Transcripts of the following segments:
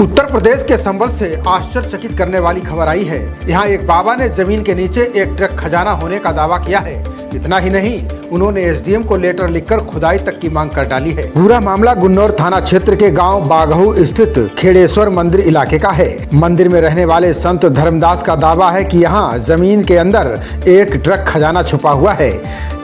उत्तर प्रदेश के संबल से आश्चर्यचकित करने वाली खबर आई है। यहाँ एक बाबा ने जमीन के नीचे एक ट्रक खजाना होने का दावा किया है। इतना ही नहीं, उन्होंने एसडीएम को लेटर लिखकर खुदाई तक की मांग कर डाली है। पूरा मामला गुन्नौर थाना क्षेत्र के गांव बाघऊ स्थित खेड़ेश्वर मंदिर इलाके का है। मंदिर में रहने वाले संत धर्मदास का दावा है कि यहाँ जमीन के अंदर एक ट्रक खजाना छुपा हुआ है।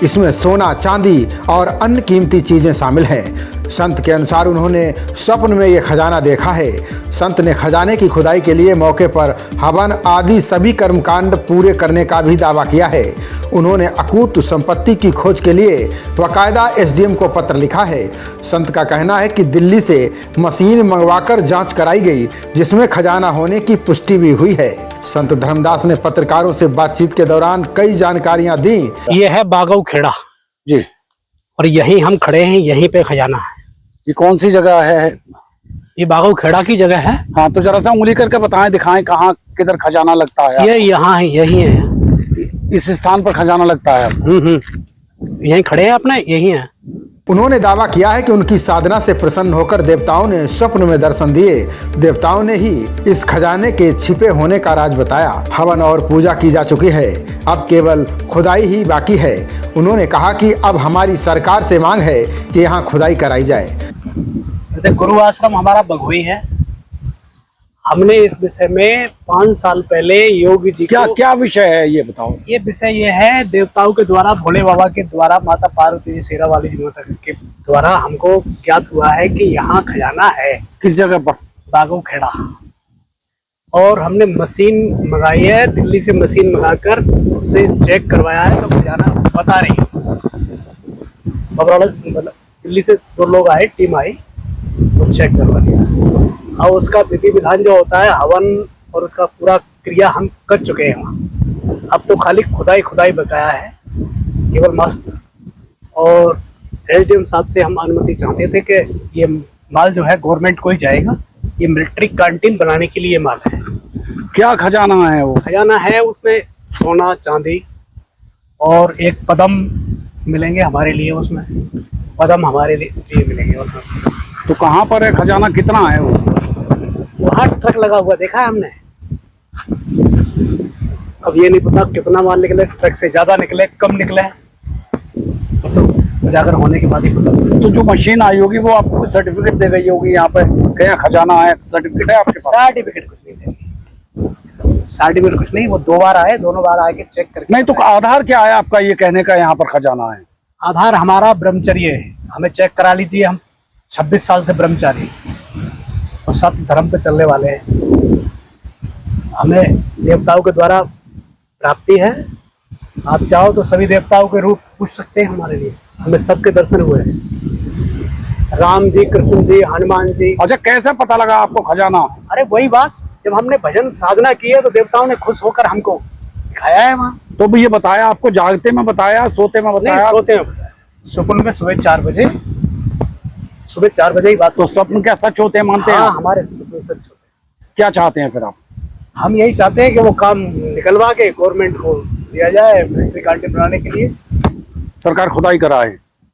इसमें सोना, चांदी और अन्य कीमती चीजें शामिल हैं। संत के अनुसार उन्होंने स्वप्न में ये खजाना देखा है। संत ने खजाने की खुदाई के लिए मौके पर हवन आदि सभी कर्मकांड पूरे करने का भी दावा किया है। उन्होंने अकूत संपत्ति की खोज के लिए बाकायदा एसडीएम को पत्र लिखा है। संत का कहना है कि दिल्ली से मशीन मंगवाकर जांच कराई गई, जिसमें खजाना होने की पुष्टि भी हुई है। संत धर्मदास ने पत्रकारों से बातचीत के दौरान कई जानकारियां दी। ये है बाघऊ खेड़ा जी, और यहीं हम खड़े हैं, यहीं पे खजाना है। ये कौन सी जगह है? ये बाघऊ खेड़ा की जगह है। हाँ, तो जरा सा उंगली करके बताएं, दिखाएं कहाँ किधर खजाना लगता है। ये यहाँ है, यही है, इस स्थान पर खजाना लगता है। यहीं खड़े हैं अपने, यही है। उन्होंने दावा किया है कि उनकी साधना से प्रसन्न होकर देवताओं ने स्वप्न में दर्शन दिए। देवताओं ने ही इस खजाने के छिपे होने का राज बताया। हवन और पूजा की जा चुकी है, अब केवल खुदाई ही बाकी है। उन्होंने कहा कि अब हमारी सरकार से मांग है कि यहाँ खुदाई कराई जाए। गुरु आश्रम हमारा बघोई है। हमने इस विषय में 5 साल पहले योगी जी क्या क्या विषय है ये बताओ। ये विषय ये है, देवताओं के द्वारा, भोले बाबा के द्वारा, माता पार्वती जी, शेरा वाली जी माता के द्वारा हमको ज्ञात हुआ है कि यहाँ खजाना है। किस जगह पर? बाघऊ खेड़ा। और हमने मशीन मंगाई है, दिल्ली से मशीन मंगाकर उससे चेक करवाया है, तो खजाना बता रही है। दिल्ली से 2 लोग आए, टीम आई, वो चेक करवा दिया। और उसका विधि विधान जो होता है, हवन और उसका पूरा क्रिया हम कर चुके हैं वहाँ। अब तो खाली खुदाई बकाया है, केवल मस्त। और एसडीएम साहब से हम अनुमति चाहते थे कि ये माल जो है गवर्नमेंट को ही जाएगा। ये मिलिट्री कैंटीन बनाने के लिए माल है। क्या खजाना है वो? खजाना है, उसमें सोना, चांदी और एक पदम मिलेंगे हमारे लिए। उसमें पदम हमारे लिए मिलेंगे उसमें। तो कहाँ पर है खजाना? कितना है वो? वहाँ ट्रक लगा हुआ देखा है हमने। अब ये नहीं पता कितना माल निकले, ट्रक से ज्यादा निकले, कम निकले, तो उजागर होने के बाद ही पता। तो जो मशीन आई होगी वो आपको सर्टिफिकेट दे गई होगी यहाँ पे क्या खजाना है? सर्टिफिकेट है आपके पास? सर्टिफिकेट कुछ नहीं देंगे, सर्टिफिकेट कुछ नहीं। वो 2 बार आए, दोनों बार आके चेक करके। नहीं, तो आधार क्या है आपका ये कहने का यहाँ पर खजाना है? आधार हमारा ब्रह्मचर्य है। हमें चेक करा लीजिए, हम 26 साल से ब्रह्मचारी और सत्य धर्म पे चलने वाले हैं। हमें देवताओं के द्वारा प्राप्ति है। आप चाहो तो सभी देवताओं के रूप पूछ सकते हैं हमारे लिए। हमें सबके दर्शन हुए हैं, राम जी, कृष्ण जी, हनुमान जी। अच्छा, कैसे पता लगा आपको खजाना? अरे वही बात, जब हमने भजन साधना की है तो देवताओं ने खुश होकर हमको दिखाया है वहाँ। तो भी ये बताया आपको? जागते में बताया, सोते में बताया? सोते में बताया। स्वप्न में सुबह 4 बजे, सुबह 4 बजे ही बात। तो स्वप्न क्या सच होते हैं, मानते हैं? हाँ, हमारे सपने सच होते हैं। क्या चाहते हैं फिर आप? हम यही चाहते हैं कि वो काम निकलवा के गवर्नमेंट को दिया जाए मिलिट्री कैंटीन बनाने के लिए। सरकार खुदाई कराए,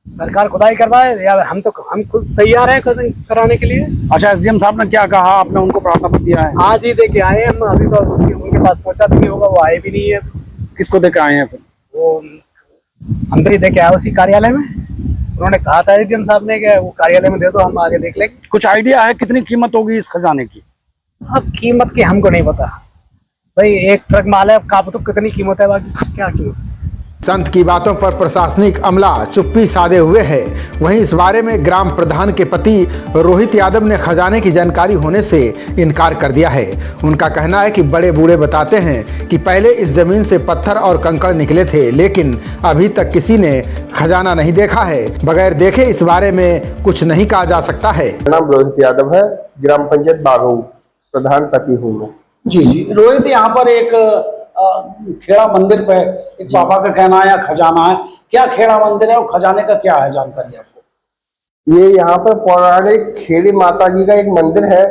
सरकार खुदाई करवाए, या हम खुद तैयार है कराने के लिए। अच्छा, एसडीएम साहब ने क्या कहा? आपने उनको प्रार्थना पत्र दिया है? आज ही दे के आए हम। अभी तो उनके पास पहुंचा भी होगा, वो आए भी नहीं है। किसको दे के आए हैं फिर? वो अंदर ही दे के आए, उसी कार्यालय में। उन्होंने कहा था एसडीएम साहब ने कि वो कार्यालय में दे दो, हम आगे देख लेंगे। कुछ आइडिया है कितनी कीमत होगी इस खजाने की? अब कीमत की हमको नहीं पता भाई, एक ट्रक माल है, का तो कितनी कीमत है, बाकी क्या कीमत। संत की बातों पर प्रशासनिक अमला चुप्पी साधे हुए है। वहीं इस बारे में ग्राम प्रधान के पति रोहित यादव ने खजाने की जानकारी होने से इनकार कर दिया है। उनका कहना है कि बड़े बूढ़े बताते हैं कि पहले इस जमीन से पत्थर और कंकड़ निकले थे, लेकिन अभी तक किसी ने खजाना नहीं देखा है। बगैर देखे इस बारे में कुछ नहीं कहा जा सकता है। नाम रोहित यादव है, ग्राम पंचायत बाघऊ प्रधान पति हूँ मैं। जी, रोहित, यहाँ पर एक खेड़ा मंदिर पे एक बाबा का कहना है खजाना है। क्या खेड़ा मंदिर है और खजाने का क्या है, जानकारी आपको? ये यहाँ पर पौराणिक खेड़ी माता जी का एक मंदिर है,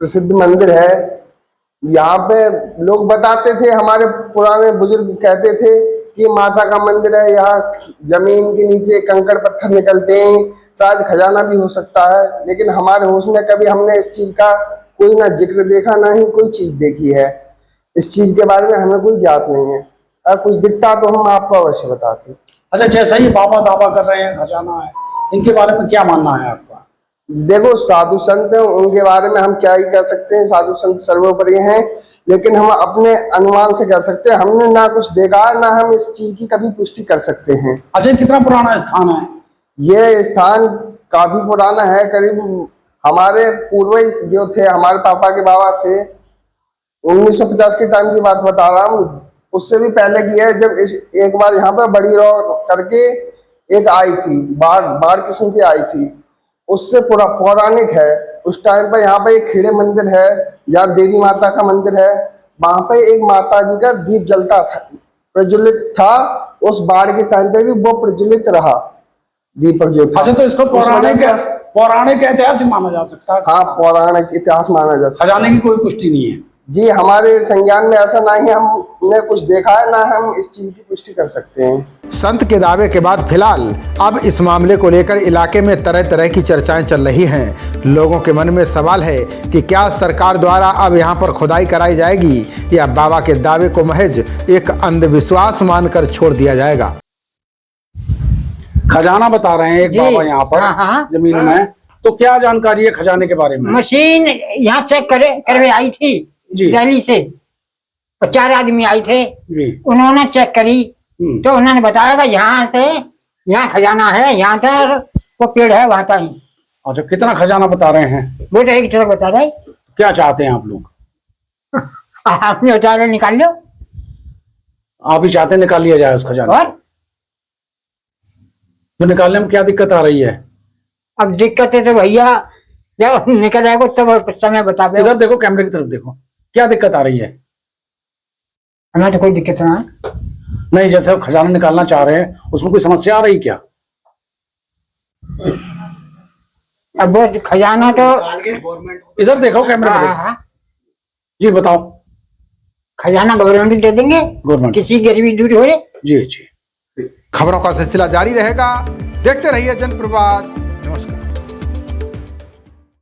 प्रसिद्ध मंदिर है। यहाँ पे लोग बताते थे, हमारे पुराने बुजुर्ग कहते थे कि माता का मंदिर है, यहाँ जमीन के नीचे कंकड़ पत्थर निकलते हैं, शायद खजाना भी हो सकता है। लेकिन हमारे होश में कभी हमने इस चीज का कोई ना जिक्र देखा, ना ही कोई चीज देखी है। इस चीज के बारे में हमें कोई ज्ञात नहीं है। अगर कुछ दिखता तो हम आपको अवश्य बताते। अच्छा, जैसा ये बाबा दावा कर रहे हैं खजाना है, इनके बारे में क्या मानना है आपका? देखो, साधु संत हैं, उनके बारे में हम क्या ही कह सकते हैं। साधु संत सर्वोपरि हैं, लेकिन हम अपने अनुमान से कह सकते हैं। हमने ना कुछ देखा है, ना हम इस चीज की कभी पुष्टि कर सकते हैं। अच्छा, कितना पुराना स्थान है? ये स्थान काफी पुराना है। करीब हमारे पूर्वज जो थे, हमारे पापा के बाबा थे, 1950 के टाइम की बात बता रहा हूँ। उससे भी पहले की है, जब एक बार यहाँ पर बड़ी रौ करके एक आई थी, बाढ़ किस्म की आई थी। उससे पूरा पौराणिक है। उस टाइम पर यहाँ पर एक खेड़े मंदिर है, यहाँ देवी माता का मंदिर है। वहां पे एक माता जी का दीप जलता था, प्रज्वलित था। उस बाढ़ के टाइम पे भी वो प्रज्वलित रहा, दीपक जो था। अच्छा, तो इसको पौराणिक इतिहास ही माना जा सकता है? हाँ, पौराणिक इतिहास माना जा सकता है। खजाने की कोई पुष्टि नहीं है? जी, हमारे संज्ञान में ऐसा नहीं, हमने कुछ देखा है, ना हम इस चीज की पुष्टि कर सकते हैं। संत के दावे के बाद फिलहाल अब इस मामले को लेकर इलाके में तरह तरह की चर्चाएं चल रही हैं। लोगों के मन में सवाल है कि क्या सरकार द्वारा अब यहां पर खुदाई कराई जाएगी या बाबा के दावे को महज एक अंधविश्वास मानकर छोड़ दिया जाएगा। खजाना बता रहे हैं एक जी। बाबा यहाँ पर हाँ। जमीन में, तो क्या जानकारी है खजाने के बारे में? मशीन यहाँ चेक करवे आई थी जी। दिल्ली से, 4 आदमी आए थे। जी। उन्होंने चेक करी तो उन्होंने बताया कि यहाँ से यहाँ खजाना है, यहाँ तक वो पेड़ है वहां तक। अच्छा, कितना खजाना बता रहे हैं? वो तो एक तरफ बता रहे। क्या चाहते हैं आप लोग? आपने बता रहे निकाल लो। आप ही चाहते हैं निकाल लिया जाए उस खजाना? और तो निकालने में क्या दिक्कत आ रही है? अब दिक्कत है तो भैया जब निकल आएगा तब समय बता दो। इधर देखो, कैमरे की तरफ देखो, क्या दिक्कत आ रही है? हमें तो कोई दिक्कत ना है। नहीं, जैसे आप खजाना निकालना चाह रहे हैं, उसमें कोई समस्या आ रही क्या? अब वो खजाना तो इधर देखो, कैमरे में देखो। हाँ, जी बताओ। खजाना गवर्नमेंट दे देंगे, गवर्नमेंट। किसी गरीबी दूर हो रही। जी जी। खबरों का सिलसिला जारी रहेगा, देखते रहिए जनप्रवाद।